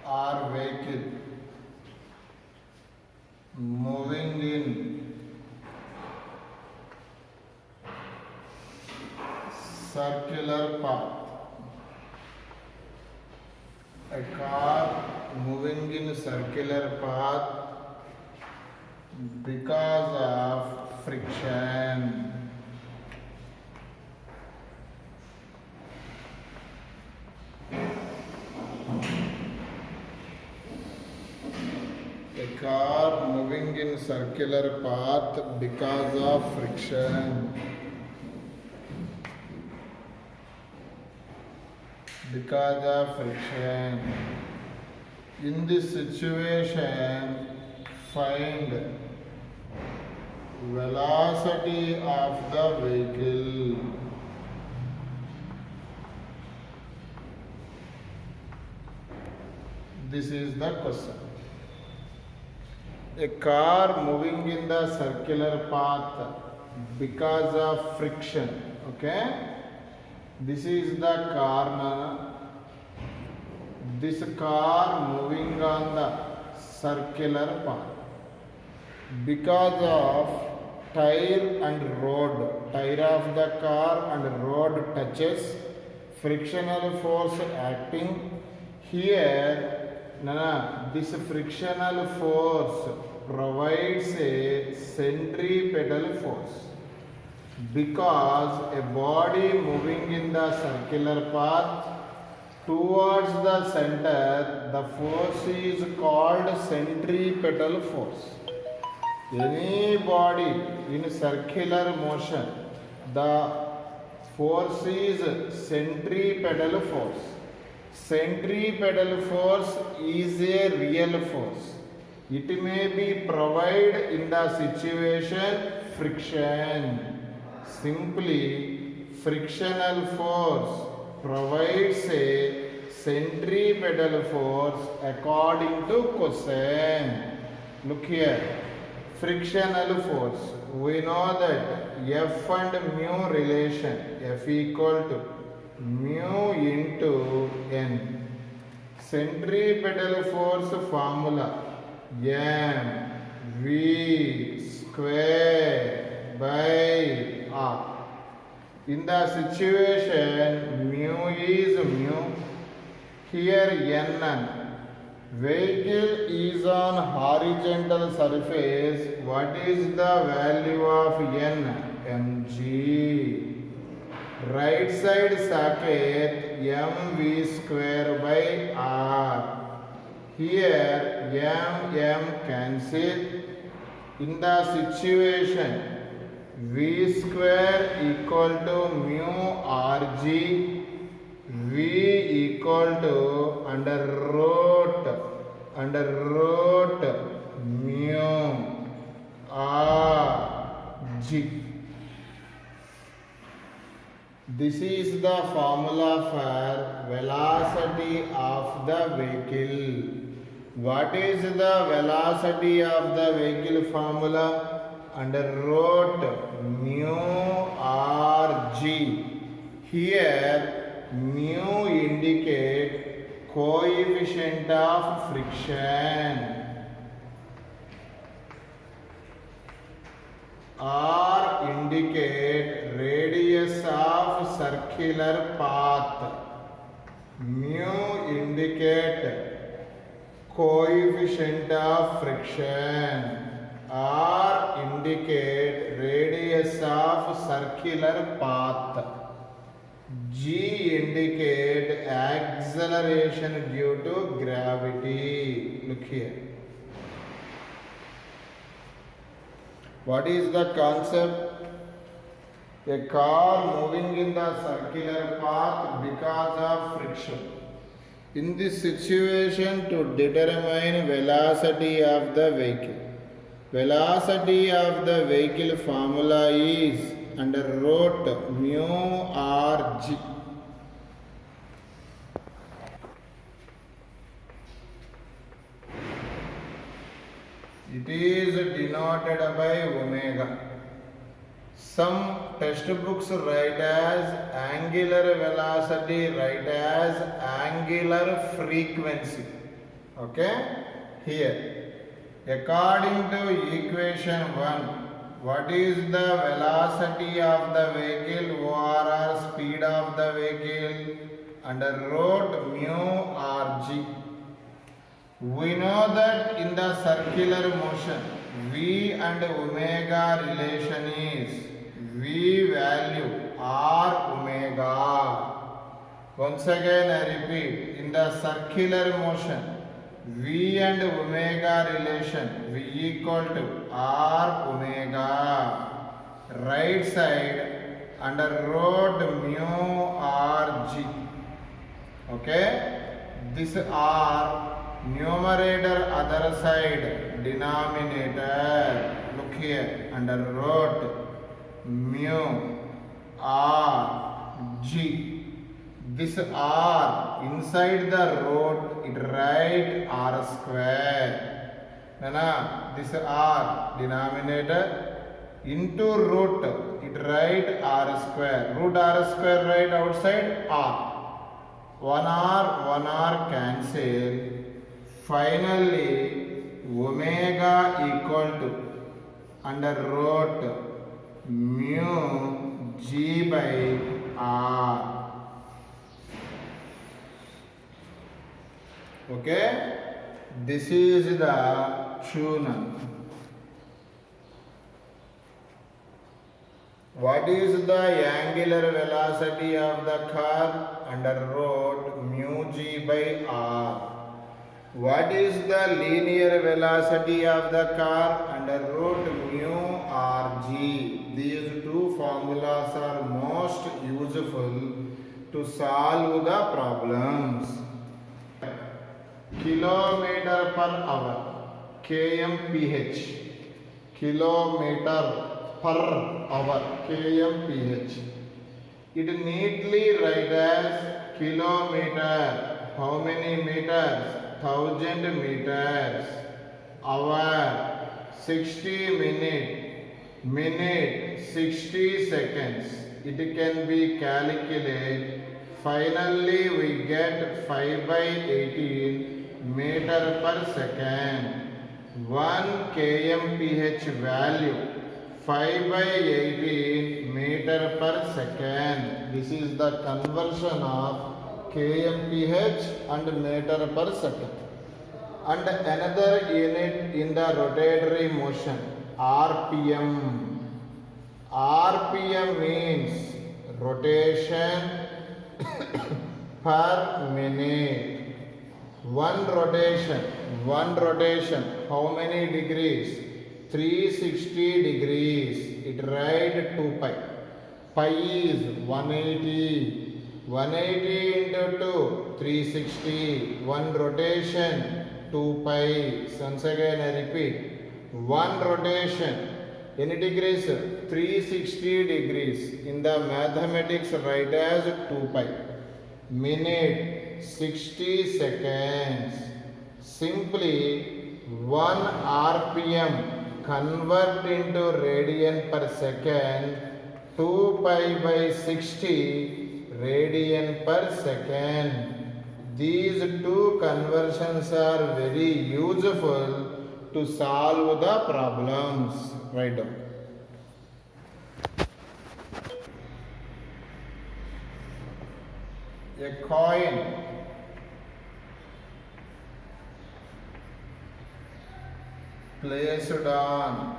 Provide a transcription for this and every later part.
or vehicle moving in circular path. A car moving in circular path because of friction. A car moving in circular path because of friction. Because of friction. In this situation, find velocity of the vehicle. This is the question. A car moving in the circular path because of friction. Okay? This is the corner. This car moving on the circular path because of tire and road. Tire of the car and road touches, frictional force acting. Here, this frictional force provides a centripetal force. Because a body moving in the circular path towards the center, the force is called centripetal force. Any body in circular motion, the force is centripetal force. Centripetal force is a real force. It may be provided in the situation friction. Simply, frictional force provides a centripetal force according to question. Look here, frictional force. We know that F and mu relation, F equal to mu into N. Centripetal force formula, M V square by R. In the situation, mu is mu. Here N. Vehicle is on horizontal surface. What is the value of N? mg. Right side socket mv square by R. Here m cancel. In the situation, V square equal to mu Rg, V equal to under root mu Rg. This is the formula for velocity of the vehicle. What is the velocity of the vehicle formula? Under root mu Rg. Here mu indicate coefficient of friction. R indicate radius of circular path. Mu indicate coefficient of friction. R indicate radius of circular path. G indicate acceleration due to gravity. Look here. What is the concept? A car moving in the circular path because of friction. In this situation, to determine velocity of the vehicle. Velocity of the vehicle formula is under root mu Rg. It is denoted by omega. Some textbooks write as angular velocity, write as angular frequency. Okay, here according to equation 1, what is the velocity of the vehicle or speed of the vehicle? Under root mu rg. We know that in the circular motion v and omega relation is v value r omega. Once again I repeat, in the circular motion v and omega relation v equal to r omega. Right side under root mu rg. Okay, this r numerator, other side denominator. Look here, under root mu r g. This r inside the root, it write r square. Nana, this r denominator into root, it write r square. Root r square right outside r. 1 r cancel. Finally, omega equal to under root mu g by r. Okay, this is the Shunan. What is the angular velocity of the car? Under root mu g by r. What is the linear velocity of the car? Under root mu rg. These two formulas are most useful to solve the problems. Kilometer per hour, kmph. Kilometer per hour, kmph. It neatly write as kilometer. How many meters? 1000 meters. Hour, 60 minute 60 seconds. It can be calculated. Finally we get 5 by 18 meter per second. 1 kmph value 5 by 18 meter per second. This is the conversion of kmph and meter per second. And another unit in the rotatory motion, rpm. rpm means rotation per minute. One rotation, how many degrees? 360 degrees. It write 2 pi. Pi is 180. 180 into 2, 360. One rotation, 2 pi. Once again I repeat. One rotation. Any degrees? 360 degrees. In the mathematics write as 2 pi. Minute, 60 seconds. Simply 1 rpm convert into radian per second. 2 pi by 60 radian per second. These two conversions are very useful to solve the problems. Write down. A coin placed on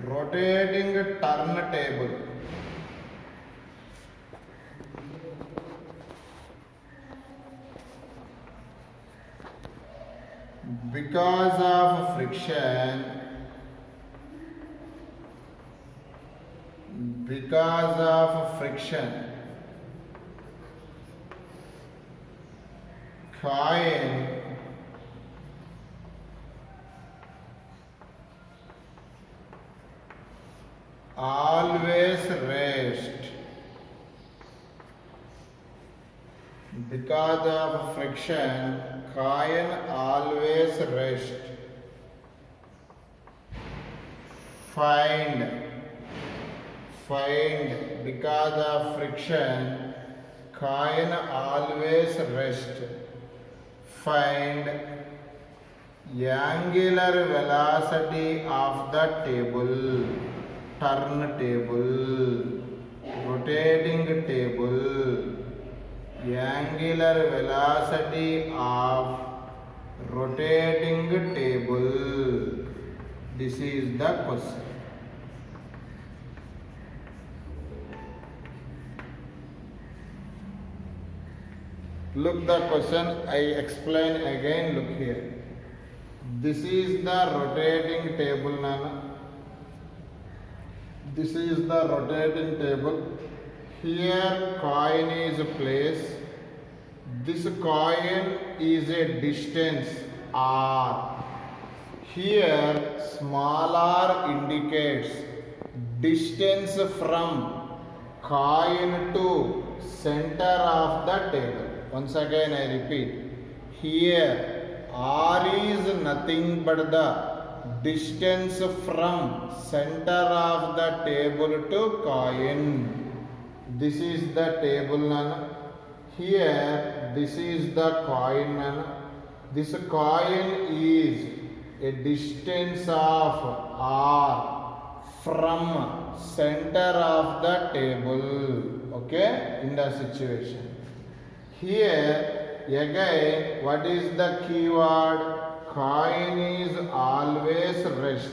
rotating turntable. Because of friction, coin always rest. Because of friction, coin always rest. Find. Because of friction, coin always rest. Find angular velocity of the table, turntable, rotating table, angular velocity of rotating table. This is the question. Look the question, I explain again, look here. This is the rotating table, Nana. This is the rotating table. Here coin is placed. This coin is a distance r. Here small r indicates distance from coin to center of the table. Once again I repeat, here r is nothing but the distance from center of the table to coin. This is the table, Nana. Here this is the coin, Nana. This coin is a distance of r from center of the table. Okay, in the situation. Here again, what is the keyword? Coin is always rest.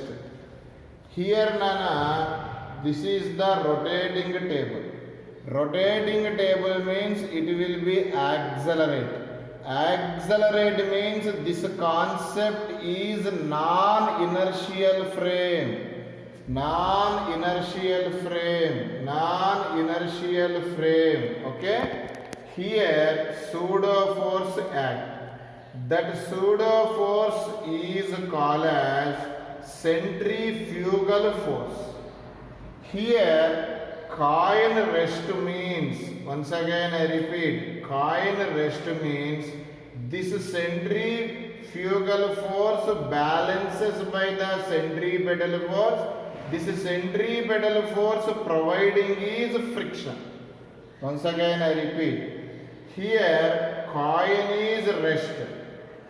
Here, Nana, this is the rotating table. Rotating table means it will be accelerate. Accelerate means this concept is non-inertial frame. Non-inertial frame. Non-inertial frame. Okay? Here pseudo force act. That pseudo force is called as centrifugal force. Here coin rest means, once again I repeat, coin rest means this centrifugal force balances by the centripetal force. This centripetal force providing is friction. Once again I repeat. Here coin is rest.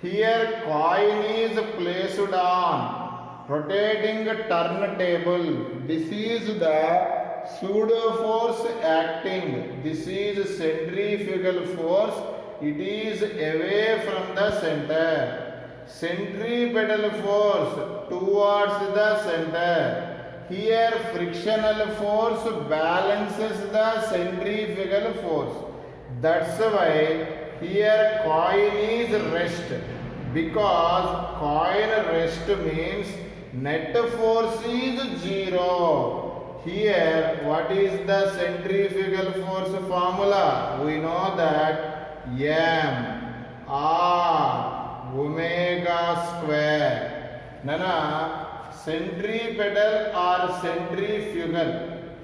Here coin is placed on rotating turntable. This is the pseudo force acting. This is centrifugal force. It is away from the center. Centripetal force towards the center. Here frictional force balances the centrifugal force. That's why here coin is rest, because coin rest means net force is 0. Here what is the centrifugal force formula? We know that m r omega square. Nana, centripetal or centrifugal,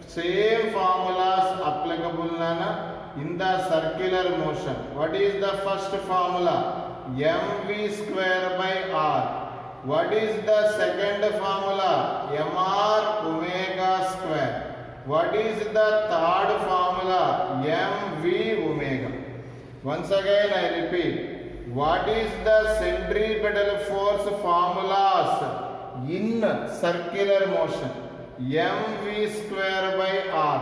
same formulas applicable, Nana, in the circular motion. What is the first formula? mv square by r. What is the second formula? mr omega square. What is the third formula? mv omega. Once again I repeat, what is the centripetal force formulas in circular motion? mv square by r.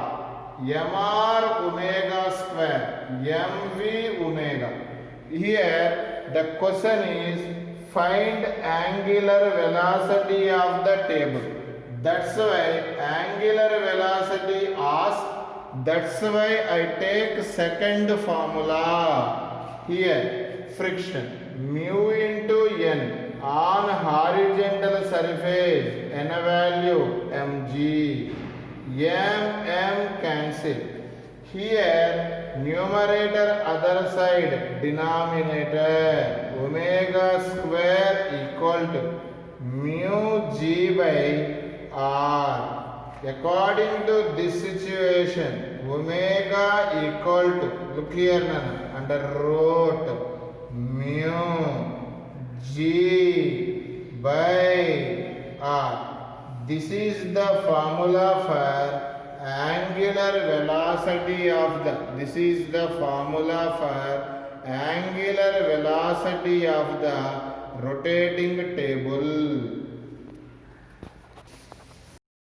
mr omega square, mv omega. Here the question is find angular velocity of the table. That's why angular velocity asked. That's why I take second formula. Here friction mu into n on horizontal surface, n value mg. m cancel. Here numerator other side denominator omega square equal to mu g by r. According to this situation, omega equal to, look here now, under root mu g by r. This is the formula for angular velocity of the, this is the formula for angular velocity of the rotating table.